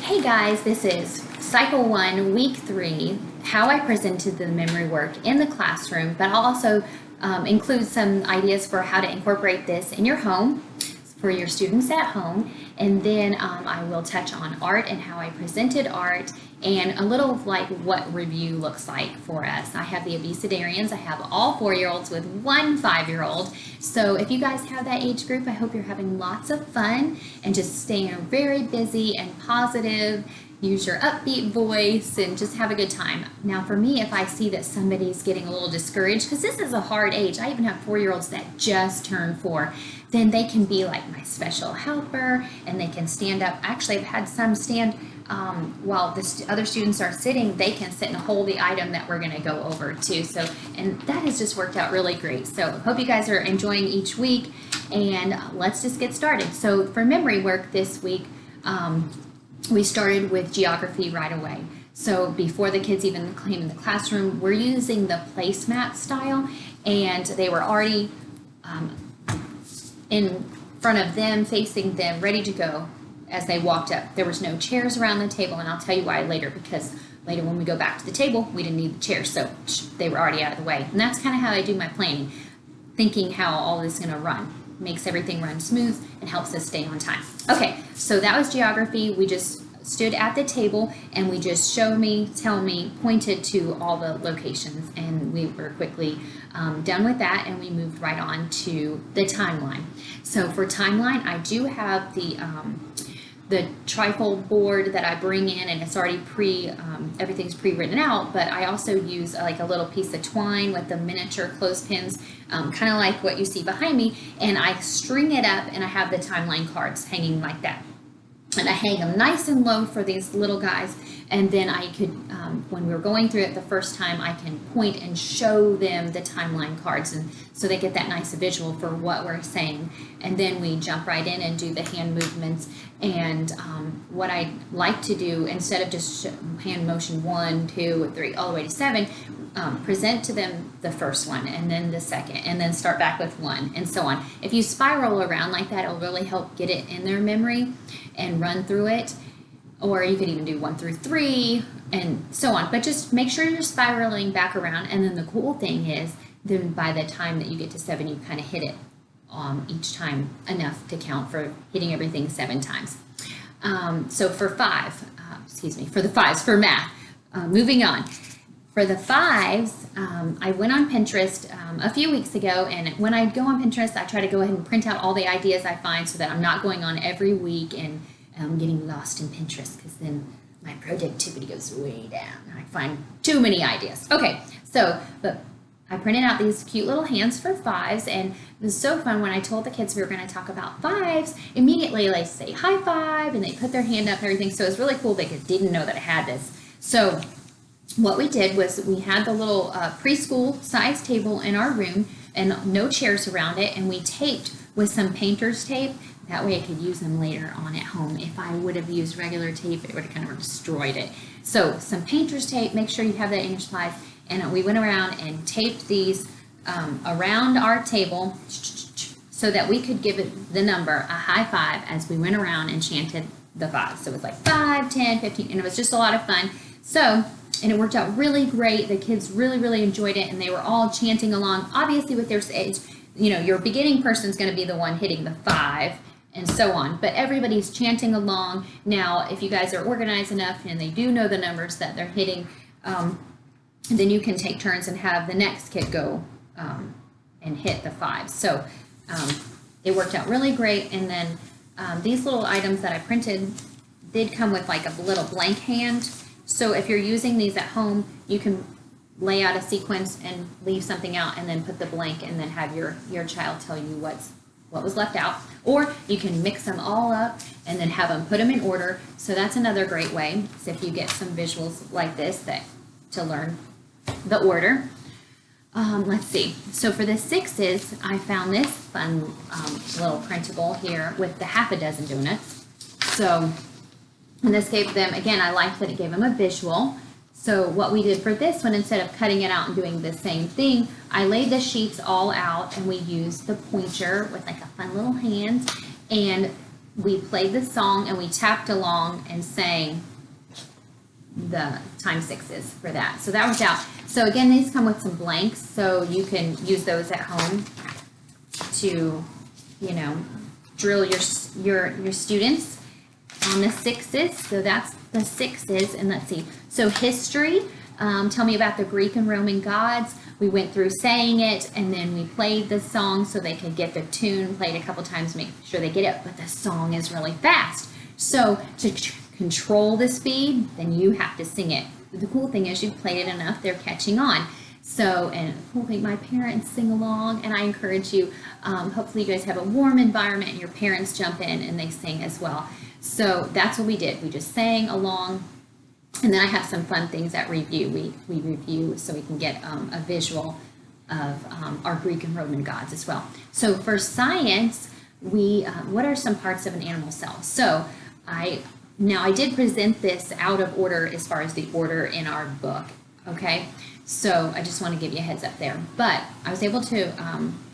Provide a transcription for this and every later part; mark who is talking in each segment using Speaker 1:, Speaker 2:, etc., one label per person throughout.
Speaker 1: Hey guys, this is Cycle 1, Week 3, how I presented the memory work in the classroom, but I'll also include some ideas for how to incorporate this in your home, for your students at home, and then I will touch on art and how I presented art, and a little of like what review looks like for us. I have the Abecedarians. I have all 4-year-olds with one 5-year-old. So if you guys have that age group, I hope you're having lots of fun and just staying very busy and positive. Use your upbeat voice and just have a good time. Now for me, if I see that somebody's getting a little discouraged, because this is a hard age, I even have 4-year-olds that just turned 4, then they can be like my special helper and they can stand up. Actually, I've had some stand while the other students are sitting, they can sit and hold the item that we're going to go over too. So, and that has just worked out really great. So hope you guys are enjoying each week, and let's just get started. So for memory work this week, we started with geography right away. So before the kids even came in the classroom, we're using the placemat style, and they were already in front of them, facing them, ready to go as they walked up. There was no chairs around the table, and I'll tell you why later, because later when we go back to the table, we didn't need the chairs, so they were already out of the way. And that's kind of how I do my planning, thinking how all this is going to run. Makes everything run smooth and helps us stay on time. Okay, so that was geography. We just stood at the table and we just show me, tell me, pointed to all the locations, and we were quickly done with that, and we moved right on to the timeline. So for timeline, I do have the trifold board that I bring in, and it's already everything's pre-written out, but I also use like a little piece of twine with the miniature clothespins, kind of like what you see behind me, and I string it up, and I have the timeline cards hanging like that. And I hang them nice and low for these little guys, and then I could, when we were going through it the first time, I can point and show them the timeline cards, and so they get that nice visual for what we're saying. And then we jump right in and do the hand movements. And what I like to do, instead of just hand motion 1, 2, 3, all the way to 7, present to them the first one, and then the second, and then start back with 1, and so on. If you spiral around like that, it'll really help get it in their memory and run through it. Or you could even do 1 through 3 and so on, but just make sure you're spiraling back around. And then the cool thing is, then by the time that you get to 7, you kind of hit it each time enough to count for hitting everything 7 times. So for the 5s for math, moving on. For the 5s, I went on Pinterest a few weeks ago, and when I go on Pinterest, I try to go ahead and print out all the ideas I find so that I'm not going on every week and getting lost in Pinterest, because then my productivity goes way down. I find too many ideas. Okay, so, but I printed out these cute little hands for 5s, and it was so fun when I told the kids we were going to talk about 5s. Immediately they say high five, and they put their hand up and everything, so it was really cool. They didn't know that I had this. So what we did was we had the little preschool size table in our room and no chairs around it, and we taped with some painter's tape. That way I could use them later on at home. If I would have used regular tape, it would have kind of destroyed it. So some painter's tape, make sure you have that in your supplies. And we went around and taped these around our table so that we could give it the number, a high 5, as we went around and chanted the 5. So it was like 5, 10, 15, and it was just a lot of fun. So, and it worked out really great. The kids really enjoyed it, and they were all chanting along. Obviously with their age, you know, your beginning person's going to be the one hitting the 5, and so on, but everybody's chanting along. Now, if you guys are organized enough and they do know the numbers that they're hitting, then you can take turns and have the next kid go and hit the 5. So it worked out really great. And then these little items that I printed did come with like a little blank hand. So if you're using these at home, you can lay out a sequence and leave something out, and then put the blank, and then have your child tell you what was left out. Or you can mix them all up and then have them put them in order. So that's another great way. So if you get some visuals like this to learn the order. Let's see. So for the 6s, I found this fun little printable here with the half a dozen donuts. So, and this gave them, again, I liked that it gave them a visual. So what we did for this one, instead of cutting it out and doing the same thing, I laid the sheets all out, and we used the pointer with like a fun little hand, and we played the song and we tapped along and sang the time sixes for that. So that worked out. So again, these come with some blanks, so you can use those at home to, you know, drill your students on the sixes. So that's the sixes. And let's see. So history, tell me about the Greek and Roman gods. We went through saying it, and then we played the song so they could get the tune, played a couple times, make sure they get it, but the song is really fast. So to control the speed, then you have to sing it. The cool thing is you've played it enough, they're catching on. So, and the cool thing, my parents sing along, and I encourage you, hopefully you guys have a warm environment and your parents jump in and they sing as well. So that's what we did. We just sang along. And then I have some fun things at review. We review so we can get a visual of our Greek and Roman gods as well. So for science, what are some parts of an animal cell? So I did present this out of order as far as the order in our book, okay? So I just want to give you a heads up there. But I was able to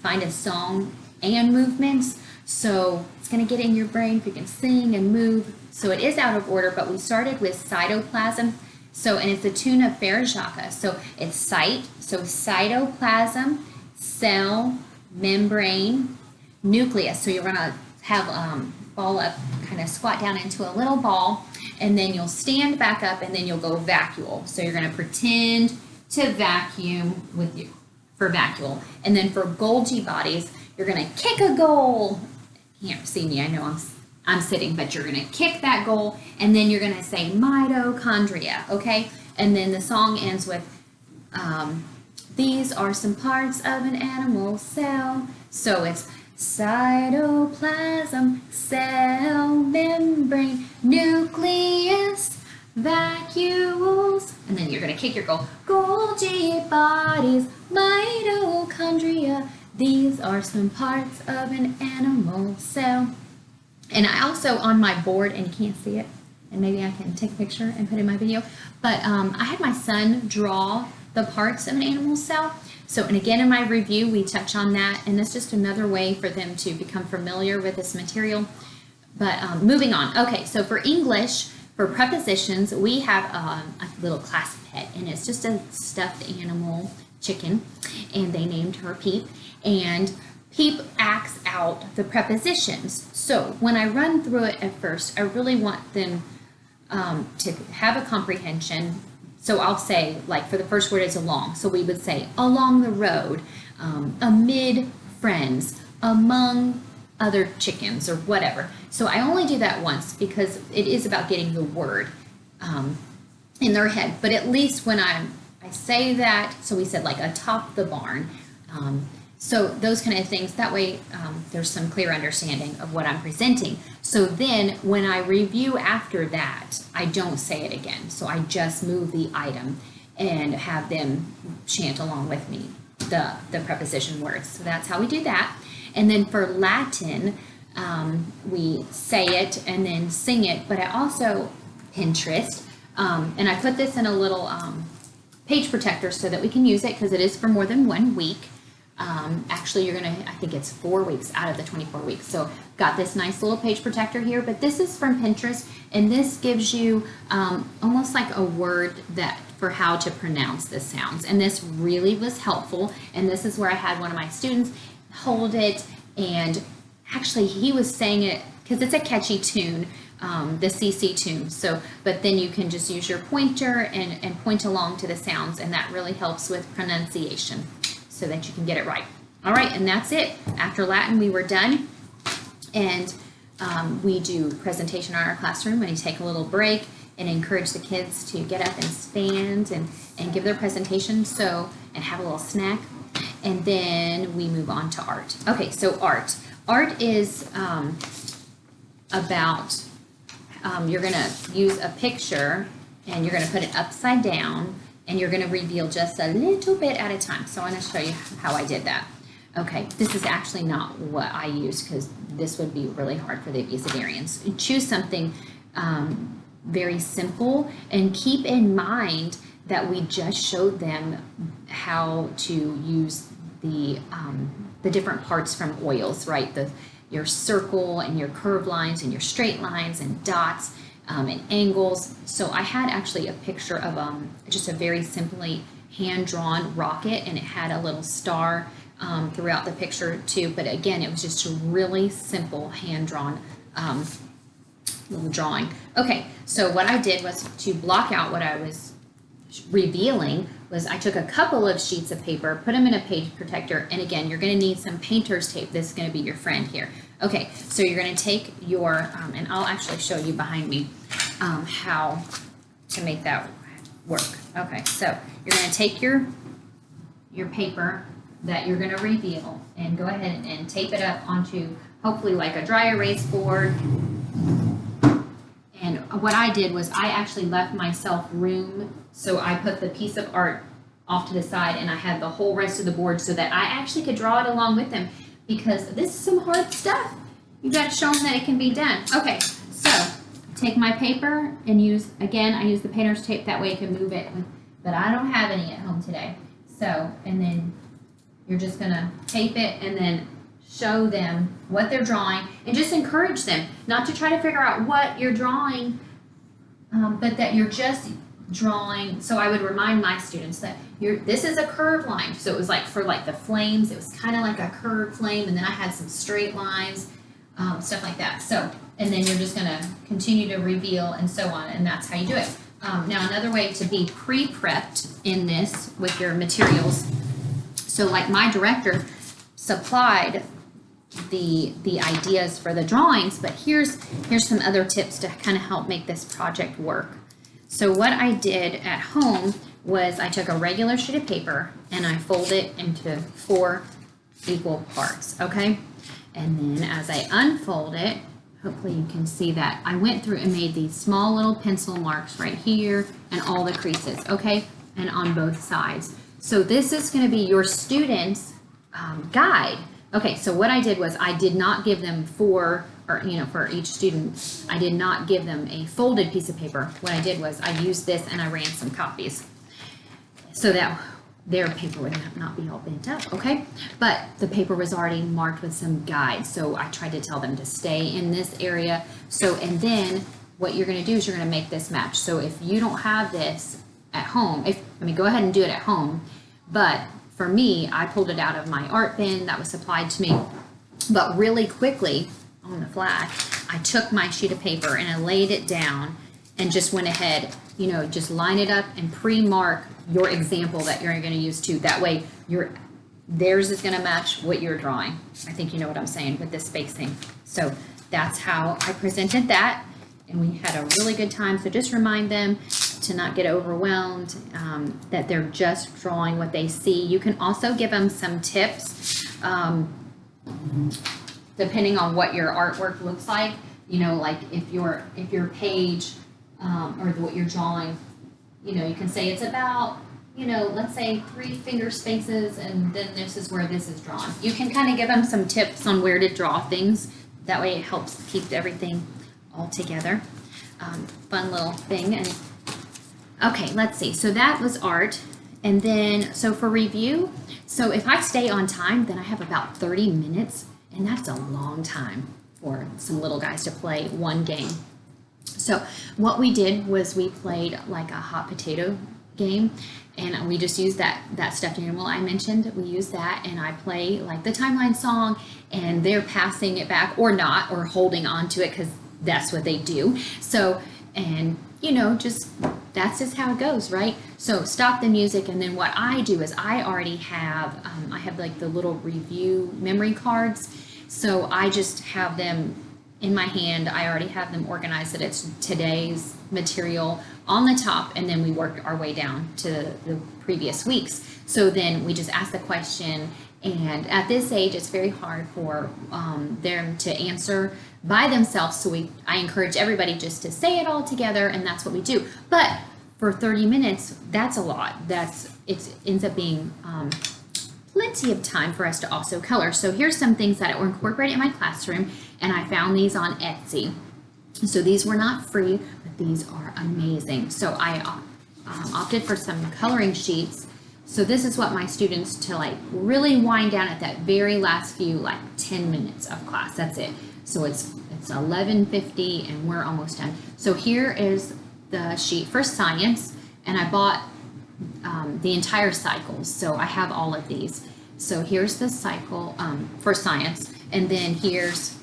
Speaker 1: find a song and movements. So it's going to get in your brain if you can sing and move. So it is out of order, but we started with cytoplasm. So, and it's the tune of Frere Jacques. So it's so cytoplasm, cell, membrane, nucleus. So you're going to have ball up, kind of squat down into a little ball, and then you'll stand back up, and then you'll go vacuole. So you're going to pretend to vacuum for vacuole. And then for Golgi bodies, you're going to kick a goal. You can't see me, I know I'm sitting, but you're going to kick that goal, and then you're going to say mitochondria, okay? And then the song ends with, these are some parts of an animal cell. So it's cytoplasm, cell, membrane, nucleus, vacuoles, and then you're going to kick your goal. Golgi bodies, mitochondria, these are some parts of an animal cell. And I also, on my board, and you can't see it, and maybe I can take a picture and put it in my video, but I had my son draw the parts of an animal cell. So, and again, in my review, we touch on that, and that's just another way for them to become familiar with this material. But moving on. Okay, so for English, for prepositions, we have a little class pet, and it's just a stuffed animal chicken, and they named her Peep, and Peep acts out the prepositions. So when I run through it at first, I really want them to have a comprehension. So I'll say, like for the first word is along. So we would say along the road, amid friends, among other chickens or whatever. So I only do that once because it is about getting the word in their head. But at least when I say that, so we said like atop the barn, so those kind of things, that way there's some clear understanding of what I'm presenting. So then when I review after that, I don't say it again. So I just move the item and have them chant along with me the preposition words. So that's how we do that. And then for Latin, we say it and then sing it, but I also Pinterest, and I put this in a little page protector so that we can use it because it is for more than 1 week. Actually, I think it's 4 weeks out of the 24 weeks. So got this nice little page protector here, but this is from Pinterest, and this gives you almost like a word for how to pronounce the sounds. And this really was helpful. And this is where I had one of my students hold it, and actually he was saying it because it's a catchy tune, the CC tune. So, but then you can just use your pointer and point along to the sounds, and that really helps with pronunciation, so that you can get it right. All right, and that's it. After Latin, we were done. And we do presentation in our classroom when you take a little break and encourage the kids to get up and stand and give their presentation, and have a little snack. And then we move on to art. Okay, so art. Art is about, you're gonna use a picture and you're gonna put it upside down, and you're going to reveal just a little bit at a time. So I want to show you how I did that. Okay, this is actually not what I use because this would be really hard for the Abecedarians. Choose something very simple, and keep in mind that we just showed them how to use the different parts from oils, right? your circle and your curved lines and your straight lines and dots and angles. So I had actually a picture of just a very simply hand-drawn rocket, and it had a little star throughout the picture too. But again, it was just a really simple hand-drawn little drawing. Okay, so what I did was to block out what I was revealing was I took a couple of sheets of paper, put them in a page protector, and again, you're going to need some painter's tape. This is going to be your friend here. Okay, so you're going to take your, and I'll actually show you behind me how to make that work. Okay, so you're going to take your paper that you're going to reveal and go ahead and tape it up onto hopefully like a dry erase board. And what I did was I actually left myself room, so I put the piece of art off to the side and I had the whole rest of the board so that I actually could draw it along with them, because this is some hard stuff. You got to show them that it can be done. Okay, so take my paper and I use the painter's tape, that way I can move it, but I don't have any at home today. So, and then you're just gonna tape it and then show them what they're drawing and just encourage them not to try to figure out what you're drawing, but that you're just drawing. So I would remind my students that this is a curved line. So it was like for like the flames, it was kind of like a curved flame, and then I had some straight lines, stuff like that. So, and then you're just gonna continue to reveal and so on, and that's how you do it. Now another way to be pre-prepped in this with your materials. So like my director supplied the ideas for the drawings, but here's some other tips to kind of help make this project work. So what I did at home was I took a regular sheet of paper and I folded it into 4 equal parts, okay? And then as I unfold it, hopefully you can see that I went through and made these small little pencil marks right here and all the creases, okay? And on both sides. So this is going to be your student's guide. Okay, so what I did was I did not give them for each student, I did not give them a folded piece of paper. What I did was I used this and I ran some copies so that their paper would not be all bent up, okay? But the paper was already marked with some guides, so I tried to tell them to stay in this area. So, and then what you're gonna do is you're gonna make this match. So if you don't have this at home, go ahead and do it at home, but for me, I pulled it out of my art bin that was supplied to me, but really quickly on the fly, I took my sheet of paper and I laid it down and just went ahead, just line it up and pre-mark your example that you're going to use too. That way theirs is going to match what you're drawing. I think you know what I'm saying with this spacing. So that's how I presented that, and we had a really good time. So just remind them to not get overwhelmed, that they're just drawing what they see. You can also give them some tips, depending on what your artwork looks like. Like if your page or what you're drawing, you can say it's about, let's say 3 finger spaces, and then this is where this is drawn. You can kind of give them some tips on where to draw things. That way it helps keep everything all together. Fun little thing. And okay, let's see. So that was art. And then, so for review, so if I stay on time, then I have about 30 minutes, and that's a long time for some little guys to play one game. So what we did was we played like a hot potato game, and we just used that stuffed animal I mentioned. We used that, and I play like the timeline song, and they're passing it back or not, or holding on to it, because that's what they do. So, and that's just how it goes, right? So stop the music, and then what I do is I already have, I have like the little review memory cards. So I just have them in my hand. I already have them organized that it's today's material on the top, and then we work our way down to the previous weeks. So then we just ask the question, and at this age, it's very hard for them to answer by themselves. So I encourage everybody just to say it all together, and that's what we do. But for 30 minutes, that's a lot. It ends up being plenty of time for us to also color. So here's some things that were incorporated in my classroom, and I found these on Etsy. So these were not free, but these are amazing. So I opted for some coloring sheets
Speaker 2: So this is what my students, to like really wind down at that very last few, like 10 minutes of class. That's it. So it's 11:50 and we're almost done. So here is the sheet for science, and I bought the entire cycles. So I have all of these. So here's the cycle for science, and then here's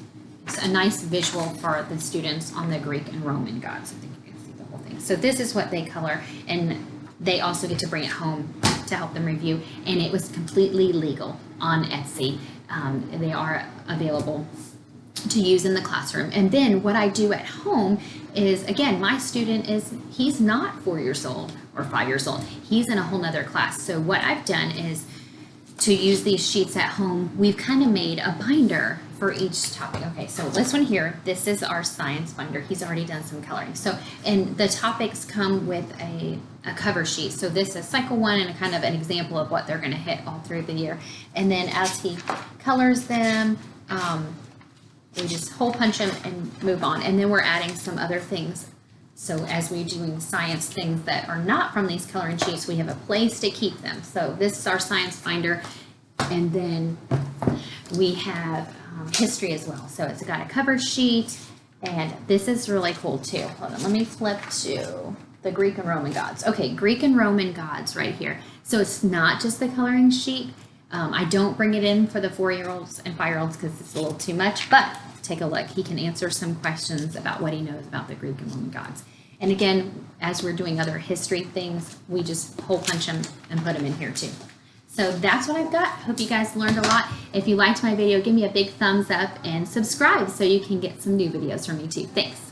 Speaker 2: a nice visual for the students on the Greek and Roman gods. I think you can see the whole thing. So this is what they color, and they also get to bring it home to help them review, and it was completely legal on Etsy. They are available to use in the classroom. And then what I do at home is, again, my student he's not 4 years old or 5 years old. He's in a whole nother class. So what I've done is, to use these sheets at home, we've kind of made a binder for each topic. Okay, so this one here, this is our science binder. He's already done some coloring. So, and the topics come with a cover sheet. So this is cycle 1 and a kind of an example of what they're going to hit all through the year. And then as he colors them, we just hole punch them and move on. And then we're adding some other things. So as we're doing science things that are not from these coloring sheets, we have a place to keep them. So this is our science binder. And then we have history as well. So it's got a cover sheet, and this is really cool too. Hold on, let me flip to the Greek and Roman gods. Okay, Greek and Roman gods right here. So it's not just the coloring sheet. I don't bring it in for the 4-year-olds and 5-year-olds because it's a little too much, but take a look. He can answer some questions about what he knows about the Greek and Roman gods. And again, as we're doing other history things, we just hole punch them and put them in here too. So that's what I've got. Hope you guys learned a lot. If you liked my video, give me a big thumbs up and subscribe so you can get some new videos from me too. Thanks.